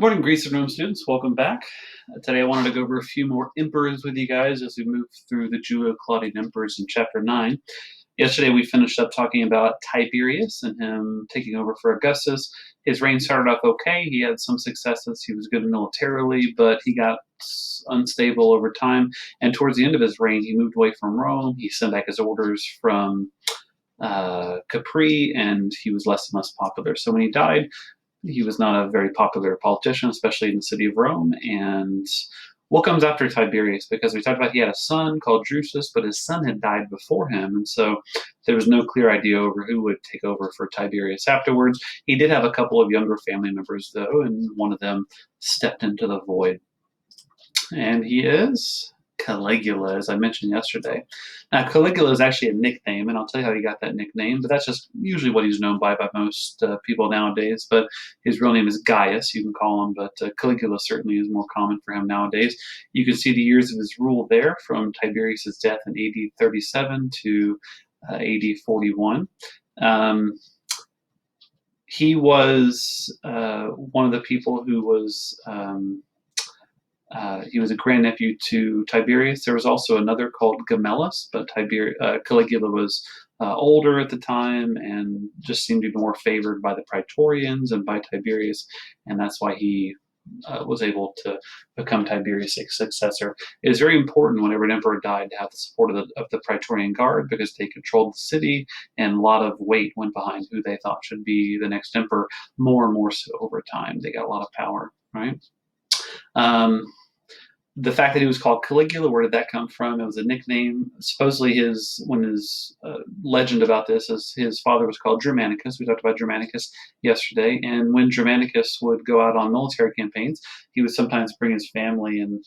Morning, Greece and Rome students. Welcome back. Today I wanted to go over a few more emperors with you guys as we move through the Julio-Claudian emperors in chapter 9. Yesterday we finished up talking about Tiberius and him taking over for Augustus. His reign started off okay. He had some successes. He was good militarily, but he got unstable over time. And towards the end of his reign, he moved away from Rome. He sent back his orders from Capri, and he was less and less popular. So when he died, he was not a very popular politician, especially in the city of Rome. And what comes after Tiberius? Because we talked about he had a son called Drusus, but his son had died before him. And so there was no clear idea over who would take over for Tiberius afterwards. He did have a couple of younger family members, though, and one of them stepped into the void. And he is Caligula, as I mentioned yesterday. Now, Caligula is actually a nickname, and I'll tell you how he got that nickname, but that's just usually what he's known by most people nowadays. But his real name is Gaius, you can call him, but Caligula certainly is more common for him nowadays. You can see the years of his rule there, from Tiberius' death in AD 37 to AD 41. He was one of the people who was... he was a grandnephew to Tiberius. There was also another called Gemellus, but Caligula was older at the time and just seemed to be more favored by the Praetorians and by Tiberius, and that's why he was able to become Tiberius' successor. It is very important whenever an emperor died to have the support of the Praetorian Guard, because they controlled the city, and a lot of weight went behind who they thought should be the next emperor, more and more so over time. They got a lot of power, right? The fact that he was called Caligula, where did that come from? It was a nickname. Supposedly his legend about this is his father was called Germanicus. We talked about Germanicus yesterday. And when Germanicus would go out on military campaigns, he would sometimes bring his family, and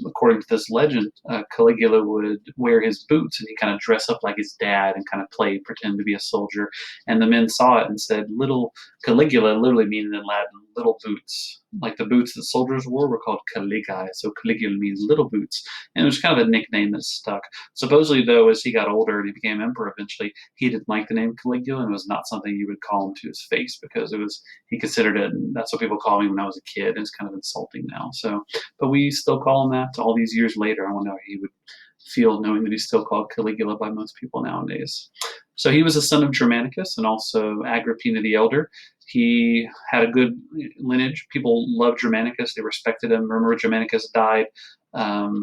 according to this legend, Caligula would wear his boots and he kind of dress up like his dad and kind of pretend to be a soldier. And the men saw it and said, little Caligula, literally meaning in Latin, little boots. Like the boots that soldiers wore were called Caligae, so Caligula means little boots. And it was kind of a nickname that stuck. Supposedly, though, as he got older and he became emperor eventually, he didn't like the name Caligula, and it was not something you would call him to his face, because he considered it, and that's what people call me when I was a kid, and it's kind of insulting now. So, but we still call him that all these years later. I wonder how he would feel knowing that he's still called Caligula by most people nowadays. So he was a son of Germanicus and also Agrippina the Elder. He had a good lineage. People loved Germanicus. They respected him. Remember, Germanicus died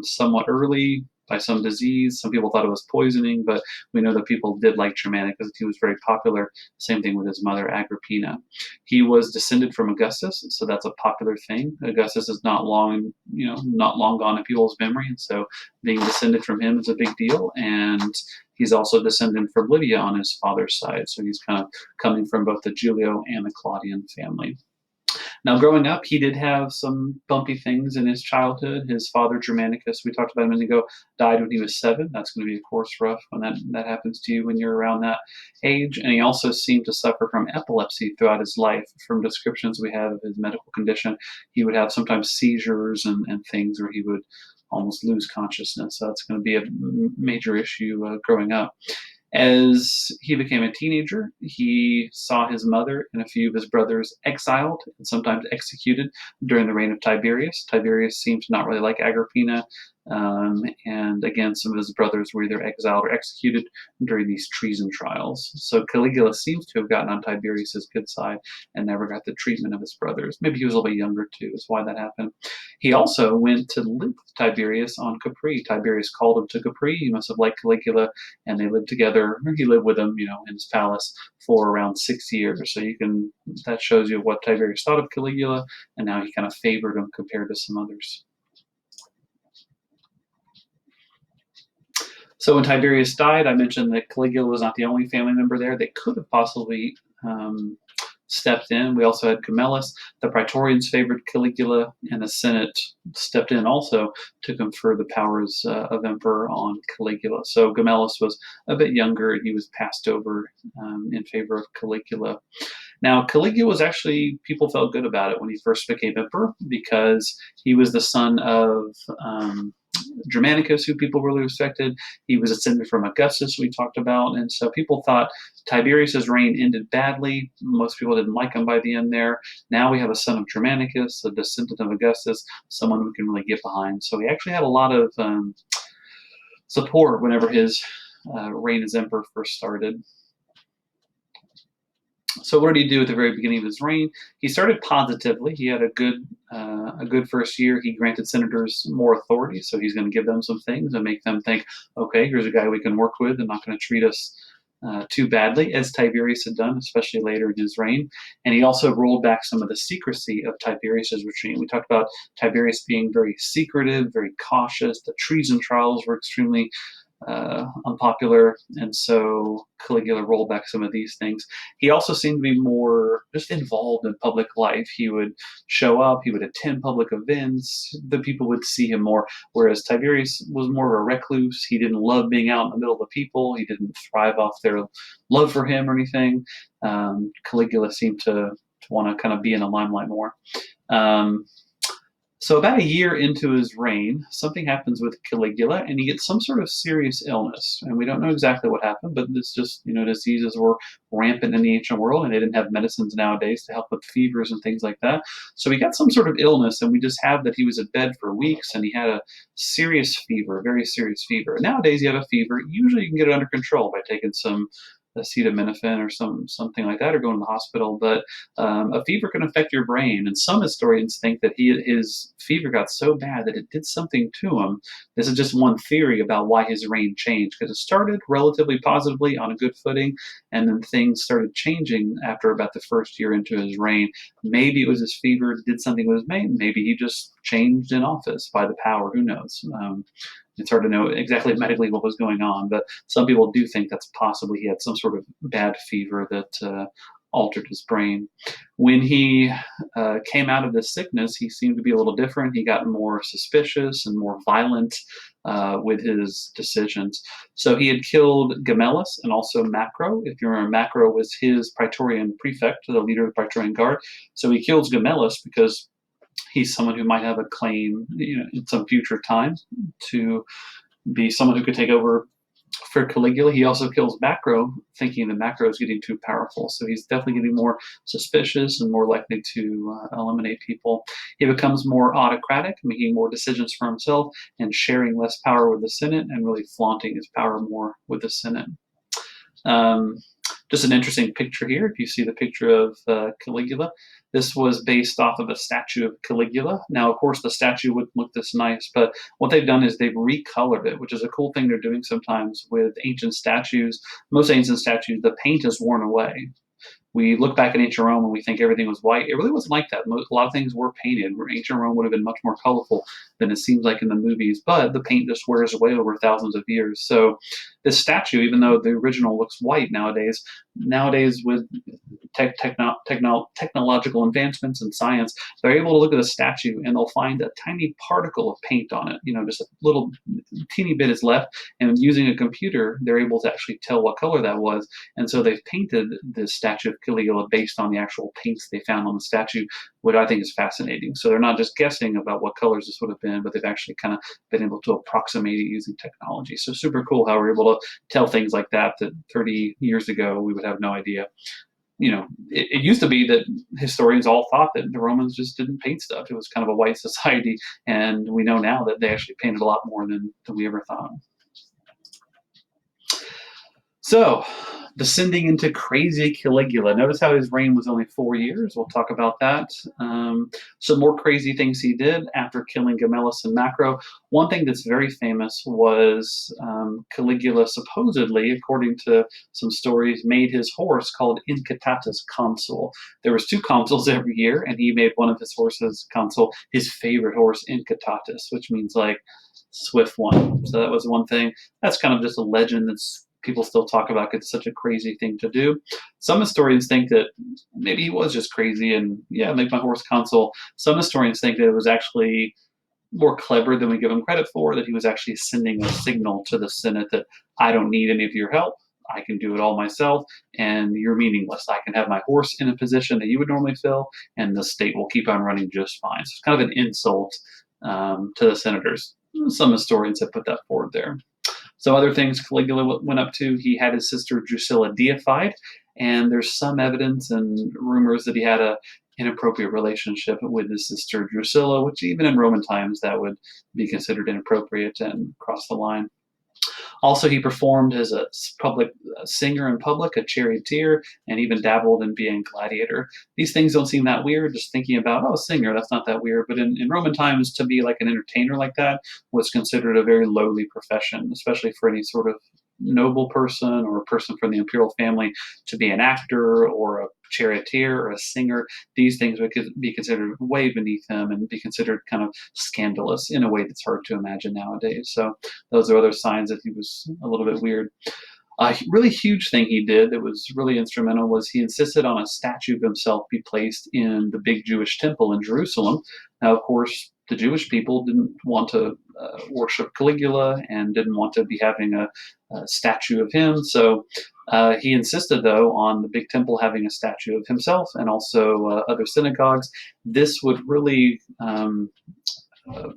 somewhat early by some disease. Some people thought it was poisoning, but we know that people did like Germanicus. He was very popular. Same thing with his mother, Agrippina. He was descended from Augustus, so that's a popular thing. Augustus is not long gone in people's memory, and so being descended from him is a big deal. And he's also descended from Livia on his father's side, so he's kind of coming from both the Julio and the Claudian family. Now, growing up, he did have some bumpy things in his childhood. His father, Germanicus, we talked about a minute ago, died when he was 7. That's going to be, of course, rough when that happens to you when you're around that age. And he also seemed to suffer from epilepsy throughout his life. From descriptions we have of his medical condition, he would have sometimes seizures and things where he would almost lose consciousness. So that's going to be a major issue growing up. As he became a teenager, he saw his mother and a few of his brothers exiled and sometimes executed during the reign of Tiberius. Tiberius seemed to not really like Agrippina, and again, some of his brothers were either exiled or executed during these treason trials. So Caligula seems to have gotten on Tiberius's good side and never got the treatment of his brothers. Maybe he was a little bit younger too, is why that happened. He also went to live with Tiberius on Capri. Tiberius called him to Capri. He must have liked Caligula, and they lived together. He lived with him, in his palace for around 6 years. So that shows you what Tiberius thought of Caligula, and how he kind of favored him compared to some others. So when Tiberius died, I mentioned that Caligula was not the only family member there that could have possibly stepped in. We also had Gemellus. The Praetorians favored Caligula, and the Senate stepped in also to confer the powers of emperor on Caligula. So Gemellus was a bit younger, and he was passed over in favor of Caligula. Now, Caligula was actually, people felt good about it when he first became emperor, because he was the son of Germanicus, who people really respected. He was descended from Augustus, we talked about, and so people thought Tiberius's reign ended badly. Most people didn't like him by the end there. Now we have a son of Germanicus, a descendant of Augustus, someone we can really get behind. So he actually had a lot of support whenever his reign as emperor first started. So what did he do at the very beginning of his reign? He started positively. He had a good first year. He granted senators more authority, so he's going to give them some things and make them think, okay, here's a guy we can work with and not going to treat us too badly, as Tiberius had done, especially later in his reign. And he also rolled back some of the secrecy of Tiberius's regime. We talked about Tiberius being very secretive, very cautious. The treason trials were extremely unpopular, and so Caligula rolled back some of these things. He also seemed to be more just involved in public life. He would show up, he would attend public events, the people would see him more, whereas Tiberius was more of a recluse. He didn't love being out in the middle of the people, he didn't thrive off their love for him or anything. Caligula seemed to want to kind of be in the limelight more. So about a year into his reign, something happens with Caligula, and he gets some sort of serious illness. And we don't know exactly what happened, but it's just, diseases were rampant in the ancient world, and they didn't have medicines nowadays to help with fevers and things like that. So he got some sort of illness, and we just have that he was in bed for weeks, and he had a serious fever, a very serious fever. Nowadays, you have a fever, usually you can get it under control by taking some acetaminophen or something like that, or going to the hospital. But a fever can affect your brain, and some historians think that his fever got so bad that it did something to him. This is just one theory about why his reign changed, because it started relatively positively on a good footing, and then things started changing after about the first year into his reign. Maybe it was his fever did something with his reign. Maybe he just changed in office by the power. Who knows? It's hard to know exactly medically what was going on, but some people do think that's possibly he had some sort of bad fever that altered his brain. When he came out of this sickness, he seemed to be a little different. He got more suspicious and more violent with his decisions. So he had killed Gemellus and also Macro. If you remember, Macro was his Praetorian prefect, the leader of the Praetorian Guard. So he kills Gemellus because he's someone who might have a claim, in some future time to be someone who could take over for Caligula. He also kills Macro, thinking that Macro is getting too powerful. So he's definitely getting more suspicious and more likely to eliminate people. He becomes more autocratic, making more decisions for himself and sharing less power with the Senate and really flaunting his power more with the Senate. Just an interesting picture here. If you see the picture of Caligula, this was based off of a statue of Caligula. Now, of course, the statue wouldn't look this nice, but what they've done is they've recolored it, which is a cool thing they're doing sometimes with ancient statues. Most ancient statues, the paint is worn away. We look back at ancient Rome and we think everything was white. It really wasn't like that. A lot of things were painted. Ancient Rome would have been much more colorful than it seems like in the movies, but the paint just wears away over thousands of years. So this statue, even though the original looks white nowadays with technological advancements in science, they're able to look at a statue and they'll find a tiny particle of paint on it. Just a little teeny bit is left, and using a computer, they're able to actually tell what color that was. And so they've painted this statue of Caligula based on the actual paints they found on the statue, which I think is fascinating. So they're not just guessing about what colors this would have been, but they've actually kind of been able to approximate it using technology. So super cool how we're able to tell things like that 30 years ago we would have no idea. It used to be that historians all thought that the Romans just didn't paint stuff. It was kind of a white society, and we know now that they actually painted a lot more than we ever thought. So, descending into crazy Caligula. Notice how his reign was only 4 years. We'll talk about that. Some more crazy things he did after killing Gemellus and Macro. One thing that's very famous was Caligula supposedly, according to some stories, made his horse called Incitatus consul. There was 2 consuls every year, and he made one of his horses consul, his favorite horse, Incitatus, which means like swift one. So that was one thing. That's kind of just a legend that's people still talk about. It's such a crazy thing to do. Some historians think that maybe he was just crazy and make my horse consul. Some historians think that it was actually more clever than we give him credit for, that he was actually sending a signal to the Senate that I don't need any of your help. I can do it all myself, and you're meaningless. I can have my horse in a position that you would normally fill, and the state will keep on running just fine. So it's kind of an insult to the senators. Some historians have put that forward there. So other things Caligula went up to, he had his sister Drusilla deified, and there's some evidence and rumors that he had a inappropriate relationship with his sister Drusilla, which even in Roman times that would be considered inappropriate and cross the line. Also, he performed as a public singer in public, a charioteer, and even dabbled in being a gladiator. These things don't seem that weird, just thinking about, oh, singer, that's not that weird. But in Roman times, to be like an entertainer like that was considered a very lowly profession, especially for any sort of noble person or a person from the imperial family to be an actor or a charioteer or a singer. These things would be considered way beneath him and be considered kind of scandalous in a way that's hard to imagine nowadays. So those are other signs that he was a little bit weird. A really huge thing he did that was really instrumental was he insisted on a statue of himself be placed in the big Jewish temple in Jerusalem. Now, of course, the Jewish people didn't want to worship Caligula and didn't want to be having a statue of him. So he insisted, though, on the big temple having a statue of himself and also other synagogues. This would really uh,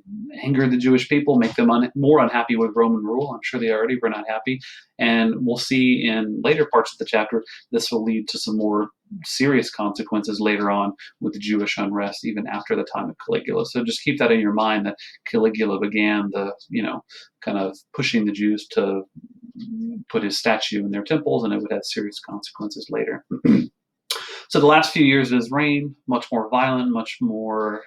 anger the Jewish people, make them more unhappy with Roman rule. I'm sure they already were not happy. And we'll see in later parts of the chapter, this will lead to some more serious consequences later on with the Jewish unrest, even after the time of Caligula. So just keep that in your mind that Caligula began the, kind of pushing the Jews to put his statue in their temples, and it would have serious consequences later. So the last few years of his reign, much more violent, much more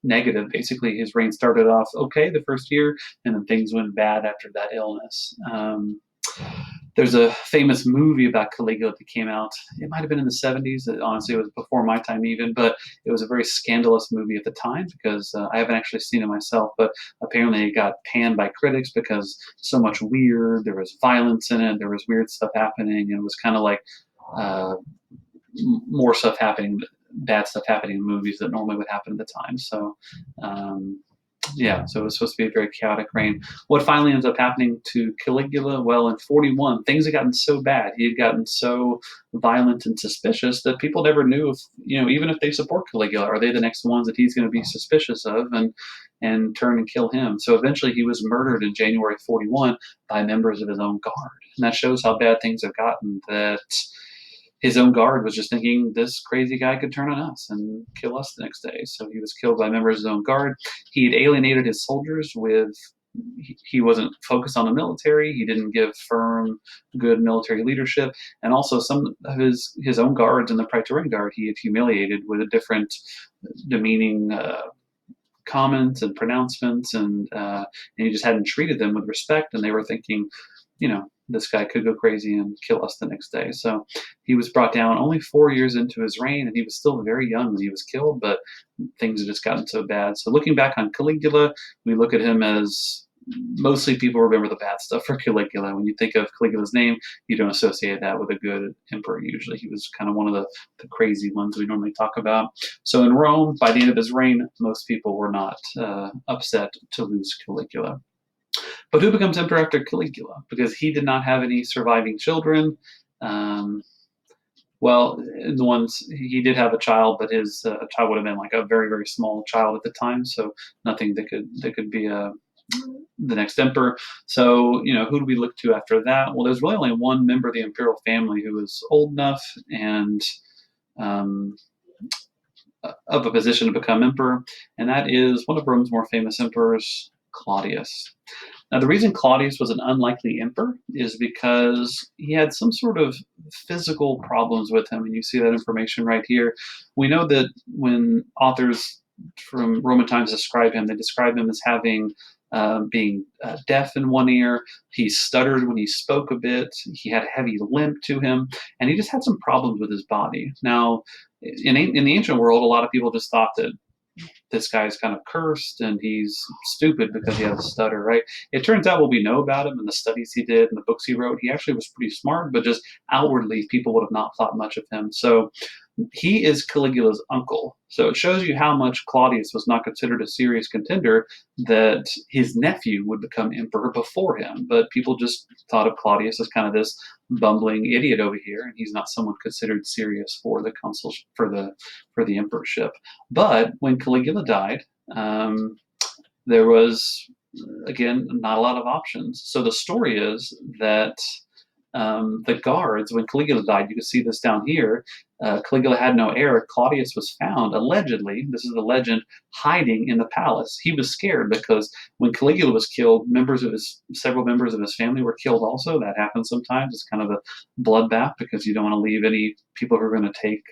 negative. Basically, his reign started off okay the first year, and then things went bad after that illness. There's a famous movie about Caligula that came out. It might have been in the 70s. Honestly, it was before my time even, but it was a very scandalous movie at the time because I haven't actually seen it myself, but apparently it got panned by critics because so much there was violence in it, there was weird stuff happening, and it was kind of like uh, more stuff happening, bad stuff happening in movies that normally would happen at the time. So, yeah, so it was supposed to be a very chaotic reign. What finally ends up happening to Caligula? Well, in 41, things had gotten so bad. He had gotten so violent and suspicious that people never knew if, even if they support Caligula, are they the next ones that he's going to be suspicious of and turn and kill him? So eventually he was murdered in January 41 by members of his own guard. And that shows how bad things have gotten, that his own guard was just thinking this crazy guy could turn on us and kill us the next day. So he was killed by members of his own guard. He had alienated his soldiers with he wasn't focused on the military. He didn't give firm, good military leadership, and also some of his own guards in the Praetorian Guard he had humiliated with a different, demeaning comments and pronouncements, and he just hadn't treated them with respect. And they were thinking, this guy could go crazy and kill us the next day. So he was brought down only 4 years into his reign, and he was still very young when he was killed, but things had just gotten so bad. So looking back on Caligula, we look at him as mostly people remember the bad stuff for Caligula. When you think of Caligula's name, you don't associate that with a good emperor usually. He was kind of one of the crazy ones we normally talk about. So in Rome, by the end of his reign, most people were not upset to lose Caligula. But who becomes emperor after Caligula? Because he did not have any surviving children. Um, well, the ones he did have a child, but his child would have been like a very very small child at the time, so nothing that could be the next emperor. So who do we look to after that? Well, there's really only one member of the imperial family who was old enough and um, of a position to become emperor, and that is one of Rome's more famous emperors, Claudius. Now, the reason Claudius was an unlikely emperor is because he had some sort of physical problems with him, and you see that information right here. We know that when authors from Roman times describe him, they describe him as having being deaf in one ear. He stuttered when he spoke a bit. He had a heavy limp to him, and he just had some problems with his body. Now, in the ancient world, a lot of people just thought that this guy's kind of cursed and he's stupid because he has a stutter, right? It turns out what we know about him and the studies he did and the books he wrote, he actually was pretty smart, but just outwardly, people would have not thought much of him. So he is Caligula's uncle. So it shows you how much Claudius was not considered a serious contender, that his nephew would become emperor before him. But people just thought of Claudius as kind of this bumbling idiot over here, and he's not someone considered serious for the consul for the emperorship. But when Caligula died, there was, again, not a lot of options. So the story is that the guards, when Caligula died, you can see this down here. Caligula had no heir. Claudius was found, allegedly, this is the legend, hiding in the palace. He was scared because when Caligula was killed, several members of his family were killed also. That happens sometimes. It's kind of a bloodbath because you don't want to leave any people who are going to take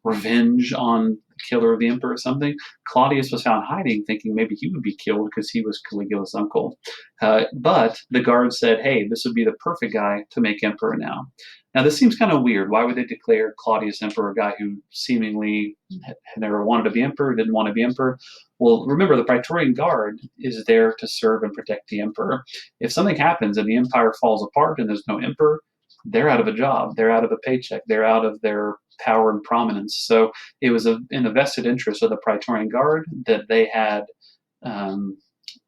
revenge on the killer of the emperor or something. Claudius was found hiding, thinking maybe he would be killed because he was Caligula's uncle. But the guards said, hey, this would be the perfect guy to make emperor now. Now, this seems kind of weird. Why would they declare Claudius emperor, a guy who seemingly had never wanted to be emperor, didn't want to be emperor? Well, remember, the Praetorian Guard is there to serve and protect the emperor. If something happens and the empire falls apart and there's no emperor, they're out of a job, they're out of a paycheck, they're out of their power and prominence. So it was in the vested interest of the Praetorian Guard that they had um,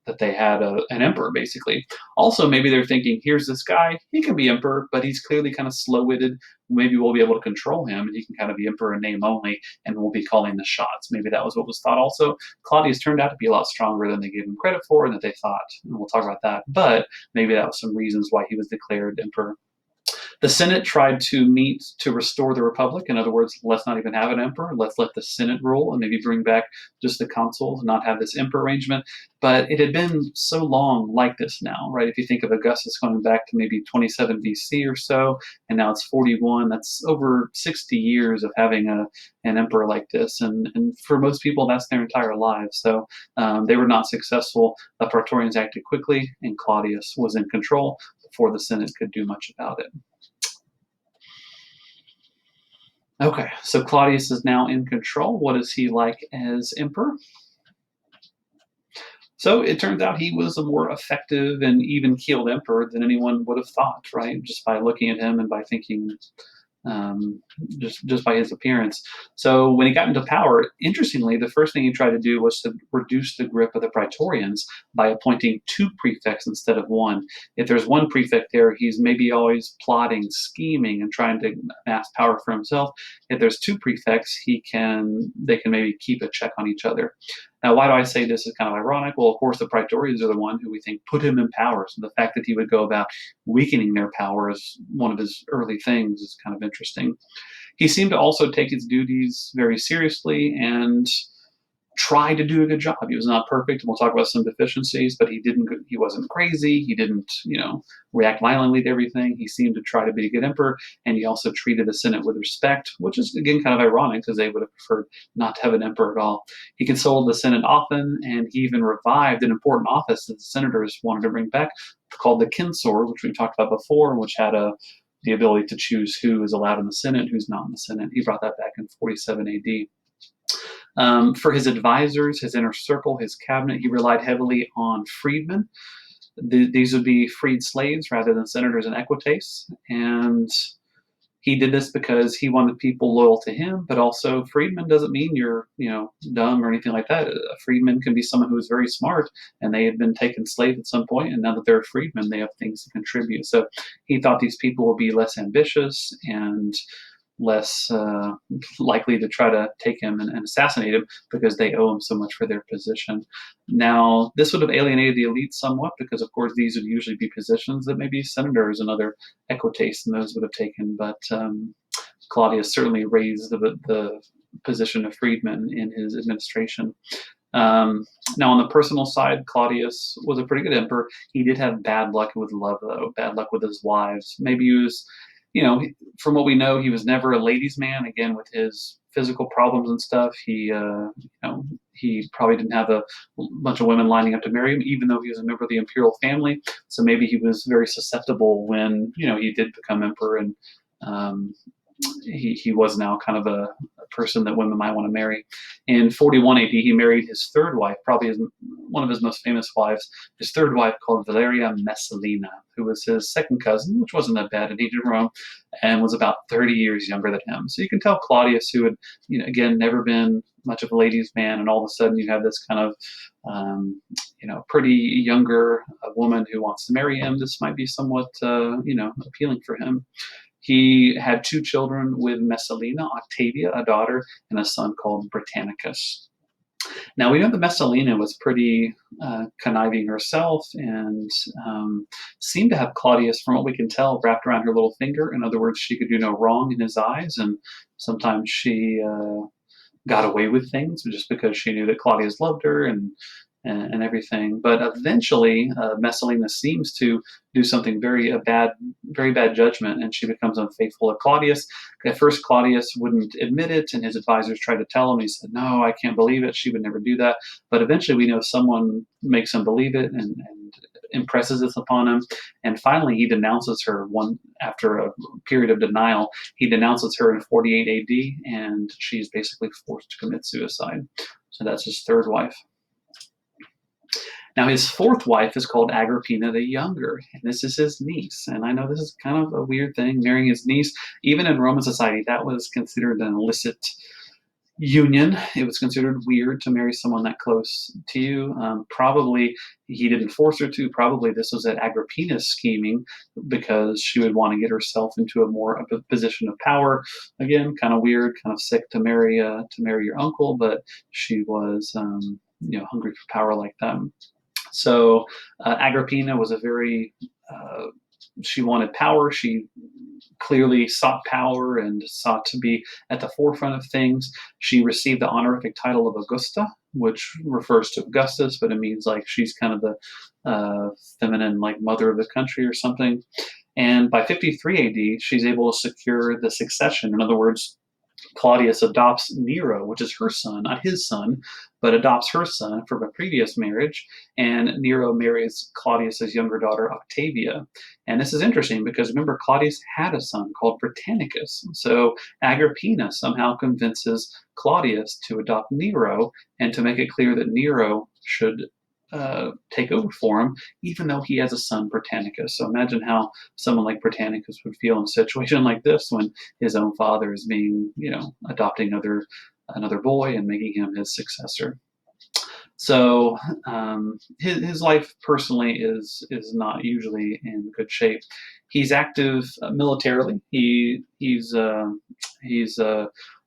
an emperor, basically. Also, maybe they're thinking, here's this guy, he can be emperor, but he's clearly kind of slow-witted. Maybe we'll be able to control him, and he can kind of be emperor in name only, and we'll be calling the shots. Maybe that was what was thought also. Claudius turned out to be a lot stronger than they gave him credit for and that they thought, and we'll talk about that. But maybe that was some reasons why he was declared emperor. The Senate tried to meet to restore the republic. In other words, let's not even have an emperor. Let's let the Senate rule and maybe bring back just the consuls, not have this emperor arrangement. But it had been so long like this now, right? If you think of Augustus going back to maybe 27 BC or so, and now it's 41, that's over 60 years of having an emperor like this. And for most people, that's their entire lives. So they were not successful. The Praetorians acted quickly, and Claudius was in control before the Senate could do much about it. Okay, so Claudius is now in control. What is he like as emperor? So it turns out he was a more effective and even-keeled emperor than anyone would have thought, right? Just by looking at him and by thinking, um, just by his appearance. So when he got into power, interestingly, the first thing he tried to do was to reduce the grip of the Praetorians by appointing two prefects instead of one. If there's one prefect there, he's maybe always plotting, scheming, and trying to amass power for himself. If there's two prefects, they can maybe keep a check on each other. Now, why do I say this is kind of ironic? Well, of course, the Praetorians are the one who we think put him in power. So the fact that he would go about weakening their power as one of his early things is kind of interesting. He seemed to also take his duties very seriously and try to do a good job. He was not perfect, and we'll talk about some deficiencies, but he wasn't crazy. He didn't, react violently to everything. He seemed to try to be a good emperor, and he also treated the Senate with respect, which is again kind of ironic because they would have preferred not to have an emperor at all. He consulted the Senate often, and he even revived an important office that the senators wanted to bring back, called the censor, which we talked about before, which had the ability to choose who is allowed in the Senate, who's not in the Senate. He brought that back in 47 AD. For his advisors, his inner circle, his cabinet, he relied heavily on freedmen. These would be freed slaves rather than senators and equites. And he did this because he wanted people loyal to him, but also freedman doesn't mean you're, dumb or anything like that. A freedman can be someone who is very smart and they had been taken slave at some point, and now that they're a freedman, they have things to contribute. So he thought these people would be less ambitious and less likely to try to take him and assassinate him because they owe him so much for their position. Now, this would have alienated the elite somewhat because, of course, these would usually be positions that maybe senators and other equites and those would have taken. But Claudius certainly raised the position of freedman in his administration. Now, on the personal side, Claudius was a pretty good emperor. He did have bad luck with love, though, bad luck with his wives. Maybe he was from what we know, he was never a ladies' man. Again, with his physical problems and stuff, he probably didn't have a bunch of women lining up to marry him, even though he was a member of the imperial family. So maybe he was very susceptible when he did become emperor, and he was now kind of a person that women might want to marry. In 41 AD, he married his third wife, probably one of his most famous wives, his third wife called Valeria Messalina, who was his second cousin, which wasn't that bad in ancient Rome, and was about 30 years younger than him. So you can tell Claudius, who had, again, never been much of a ladies' man, and all of a sudden you have this kind of, pretty younger woman who wants to marry him. This might be somewhat, appealing for him. He had two children with Messalina, Octavia, a daughter, and a son called Britannicus. Now we know that Messalina was pretty conniving herself and seemed to have Claudius, from what we can tell, wrapped around her little finger. In other words, she could do no wrong in his eyes, and sometimes she got away with things just because she knew that Claudius loved her and everything. But eventually, Messalina seems to do something very bad judgment, and she becomes unfaithful to Claudius. At first, Claudius wouldn't admit it, and his advisors tried to tell him. He said, "No, I can't believe it. She would never do that." But eventually, we know someone makes him believe it and impresses this upon him. And finally, he denounces her one after a period of denial. He denounces her in 48 AD, and she's basically forced to commit suicide. So that's his third wife. Now, his fourth wife is called Agrippina the Younger, and this is his niece. And I know this is kind of a weird thing, marrying his niece. Even in Roman society, that was considered an illicit union. It was considered weird to marry someone that close to you. Probably he didn't force her to. Probably this was at Agrippina's scheming because she would want to get herself into a position of power. Again, kind of weird, kind of sick to marry your uncle, but she was hungry for power like them. So Agrippina was a very she wanted power. She clearly sought power and sought to be at the forefront of things. She received the honorific title of Augusta, which refers to Augustus, but it means like she's kind of the feminine, like mother of the country or something. And by 53 AD, she's able to secure the succession. In other words, Claudius adopts Nero, which is her son, not his son, but adopts her son from a previous marriage. And Nero marries Claudius's younger daughter, Octavia. And this is interesting because remember, Claudius had a son called Britannicus. So Agrippina somehow convinces Claudius to adopt Nero and to make it clear that Nero should take over for him, even though he has a son, Britannicus. So imagine how someone like Britannicus would feel in a situation like this when his own father is adopting another boy and making him his successor. So his life personally is not usually in good shape. He's active militarily. He's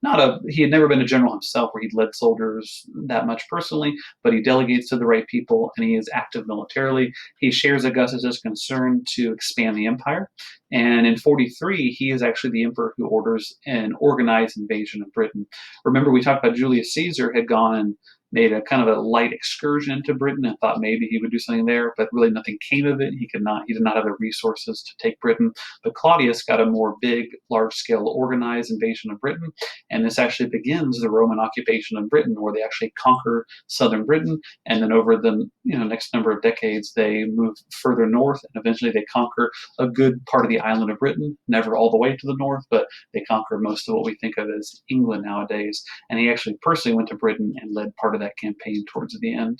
not a he had never been a general himself where he'd led soldiers that much personally, but he delegates to the right people and he is active militarily. He shares Augustus's concern to expand the empire, and in 43 he is actually the emperor who orders an organized invasion of Britain. Remember, we talked about Julius Caesar had gone and made a kind of a light excursion to Britain and thought maybe he would do something there, but really nothing came of it. He did not have the resources to take Britain. But Claudius got a more big, large-scale organized invasion of Britain, and this actually begins the Roman occupation of Britain, where they actually conquer southern Britain, and then over the next number of decades, they move further north, and eventually they conquer a good part of the island of Britain, never all the way to the north, but they conquer most of what we think of as England nowadays. And he actually personally went to Britain and led part of that campaign towards the end.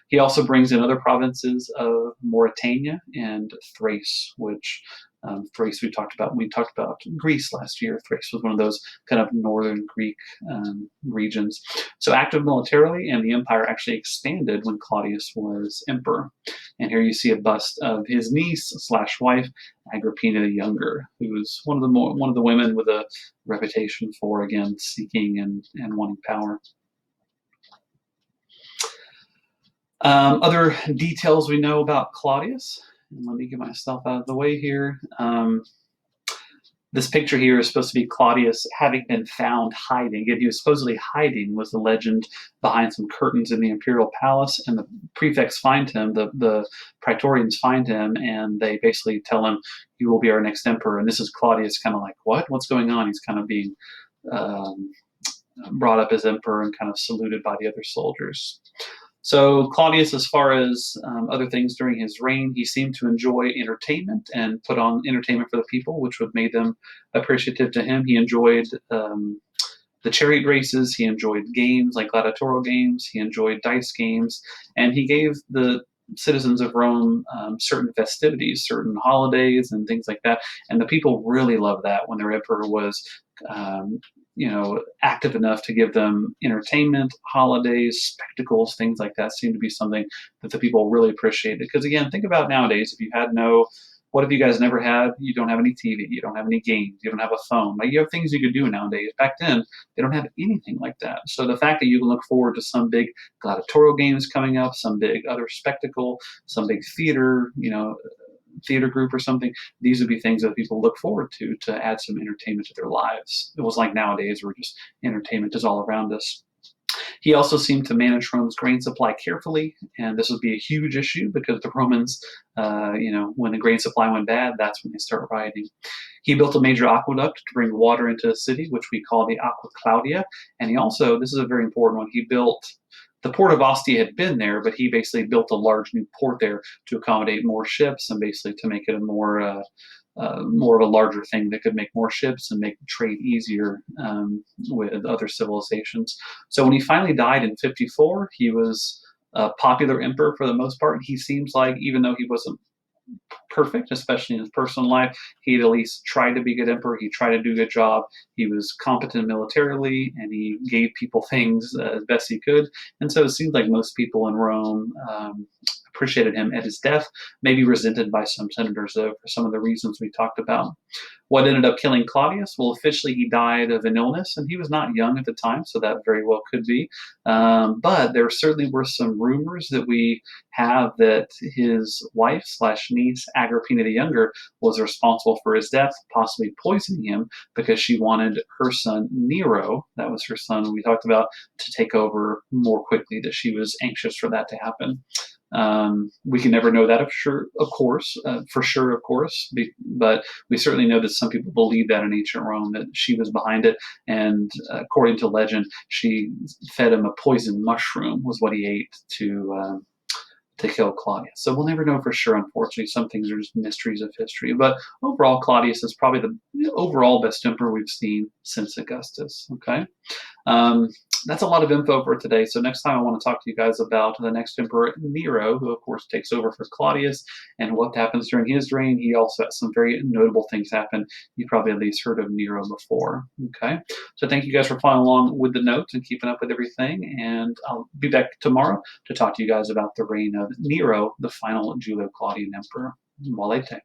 He also brings in other provinces of Mauritania and Thrace, which Thrace we talked about when we talked about Greece last year. Thrace was one of those kind of northern Greek regions. So active militarily, and the empire actually expanded when Claudius was emperor. And here you see a bust of his niece slash wife, Agrippina the Younger, who is one of the women with a reputation for, again, seeking and wanting power. Other details we know about Claudius. And let me get myself out of the way here. This picture here is supposed to be Claudius having been found hiding. Again, he was supposedly hiding, was the legend, behind some curtains in the imperial palace. And the prefects find him, the praetorians find him, and they basically tell him, "You will be our next emperor." And this is Claudius kind of like, "What? What's going on?" He's kind of being brought up as emperor and kind of saluted by the other soldiers. So Claudius, as far as other things during his reign, he seemed to enjoy entertainment and put on entertainment for the people, which would make them appreciative to him. He enjoyed the chariot races. He enjoyed games like gladiatorial games. He enjoyed dice games. And he gave the citizens of Rome certain festivities, certain holidays, and things like that. And the people really loved that when their emperor was active enough to give them entertainment, holidays, spectacles, things like that seemed to be something that the people really appreciated. Because again, think about nowadays, if you had no what if you guys never had, you don't have any TV, you don't have any games, you don't have a phone. Like, you have things you could do nowadays. Back then, they don't have anything like that. So the fact that you can look forward to some big gladiatorial games coming up, some big other spectacle, some big theater, theater group or something, these would be things that people look forward to add some entertainment to their lives. It was like nowadays where just entertainment is all around us. He also seemed to manage Rome's grain supply carefully, and this would be a huge issue because the Romans, when the grain supply went bad, that's when they start rioting. He built a major aqueduct to bring water into the city, which we call the Aqua Claudia. And he also, this is a very important one, he built the port of Ostia had been there, but he basically built a large new port there to accommodate more ships and basically to make it a more of a larger thing that could make more ships and make trade easier with other civilizations. So when he finally died in 54, he was a popular emperor for the most part. He seems like, even though he wasn't perfect, especially in his personal life, he'd at least tried to be a good emperor. He tried to do a good job. He was competent militarily, and he gave people things as best he could. And so it seems like most people in Rome appreciated him at his death, maybe resented by some senators, though, for some of the reasons we talked about. What ended up killing Claudius? Well, officially he died of an illness, and he was not young at the time, so that very well could be. But there certainly were some rumors that we have that his wife slash niece, Agrippina the Younger, was responsible for his death, possibly poisoning him because she wanted her son Nero, that was her son we talked about, to take over more quickly, that she was anxious for that to happen. We can never know that for sure, of course, but we certainly know that some people believe that in ancient Rome, that she was behind it, and according to legend, she fed him a poisoned mushroom, was what he ate to kill Claudius. So we'll never know for sure, unfortunately. Some things are just mysteries of history. But overall, Claudius is probably the overall best emperor we've seen since Augustus. Okay. That's a lot of info for today. So next time I want to talk to you guys about the next emperor, Nero, who of course takes over for Claudius, and what happens during his reign. He also has some very notable things happen. You probably at least heard of Nero before. Okay. So thank you guys for following along with the notes and keeping up with everything. And I'll be back tomorrow to talk to you guys about the reign of Nero, the final Julio-Claudian emperor. Walete.